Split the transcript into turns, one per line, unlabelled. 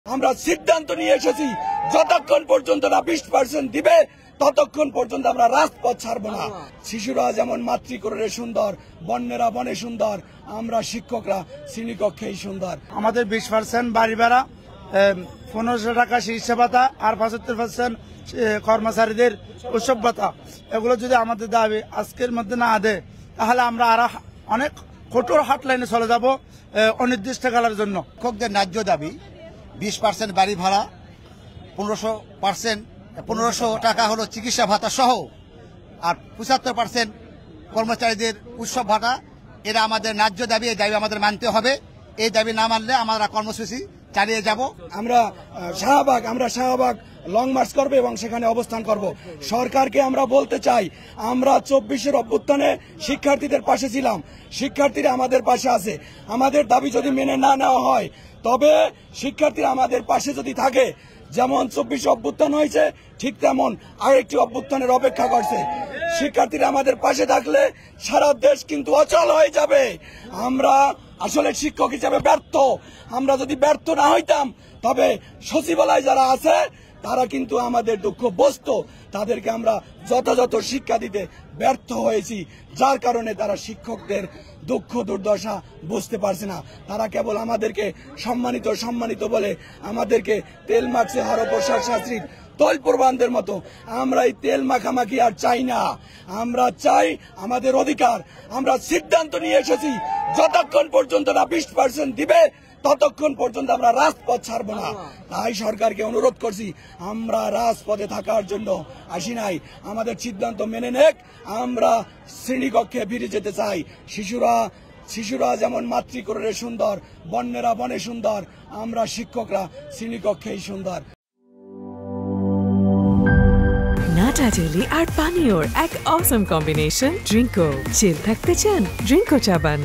আমরা সিদ্ধান্ত নিয়ে এসেছি যতক্ষণ পর্যন্ত না 20% দিবে ততক্ষণ পর্যন্ত আমরা রাজপথ ছাড়বো না। শিশুরা যেমন মাতৃকোলে সুন্দর, বন্যেরা বনে সুন্দর, আমরা শিক্ষকরা শ্রেণীকক্ষেই সুন্দর।
আমাদের 20% বাড়ি ভাড়া, 1500 টাকা চিকিৎসা ভাতা আর 75% কর্মচারীদের উৎসব ভাতা, এগুলো যদি আমাদের দাবি আজকের মধ্যে না দেয় তাহলে আমরা আরো অনেক কঠোর হাটলাইনে চলে যাব অনির্দিষ্টকালের জন্য।
শিক্ষকদের ন্যায্য দাবি 20% বাড়ি ভাড়া, 1500 টাকা হলো চিকিৎসা ভাতা সহ, আর 75% কর্মচারীদের উৎসব ভাতা, এরা আমাদের ন্যায্য দাবি। এই দাবি আমাদের মানতে হবে। এই দাবি না মানলে আমরা কর্মসূচি চালিয়ে যাব।
আমরা শাহবাগ লং মার্চ করব এবং সেখানে অবস্থান করব। সরকারকে আমরা বলতে চাই, আমরা 24-এর অভ্যুত্থানে শিক্ষার্থীদের পাশে ছিলাম, শিক্ষার্থীরা আমাদের পাশে আছে। আমাদের দাবি যদি মেনে না নেওয়া হয়, তবে শিক্ষার্থীরা আমাদের পাশে যদি থাকে, যেমন 24 অভ্যুত্থান হয়েছে ঠিক তেমন আরেকটি অভ্যুত্থানের অপেক্ষা করছে। শিক্ষার্থীরা আমাদের পাশে থাকলে সারা দেশ কিন্তু অচল হয়ে যাবে। আমরা আসলে শিক্ষক হিসেবে ব্যর্থ। আমরা যদি ব্যর্থ না হইতাম তবে সচিবালয় যারা আছে তারা কিন্তু আমাদের দুঃখ বুঝতো। তাদেরকে আমরা যথাযথ শিক্ষা দিতে ব্যর্থ হয়েছি, যার কারণে তারা শিক্ষকদের দুঃখ দুর্দশা বুঝতে পারছে না। তারা কেবল আমাদেরকে সম্মানিত বলে আমাদেরকে তেল মাখছে হরপ্রসাদ শাস্ত্রীর তৈল প্রবানদের মতো। আমরা এই তেল মাখামাখি আর চাই না। আমরা চাই আমাদের অধিকার। আমরা সিদ্ধান্ত নিয়ে এসেছি যতক্ষণ পর্যন্ত না 20% দিবে ততক্ষণ পর্যন্ত আমরা রাজপথ ছাড়বো না। তাই সরকারকে অনুরোধ করছি, আমরা রাজপথে থাকার জন্য আসি নাই। আমাদের সিদ্ধান্ত মেনে নেক। আমরা শ্রেণীকক্ষে ফিরে যেতে চাই। শিশুরা যেমন মাতৃকোলে সুন্দর, বন্যেরা বনে সুন্দর, আমরা শিক্ষকরা শ্রেণীকক্ষেই সুন্দর।
নাটা জেলি আর পানীয়র এক অসম কম্বিনেশন ড্রিঙ্কো। চিল থাকতে চান? ড্রিঙ্কো চাবান।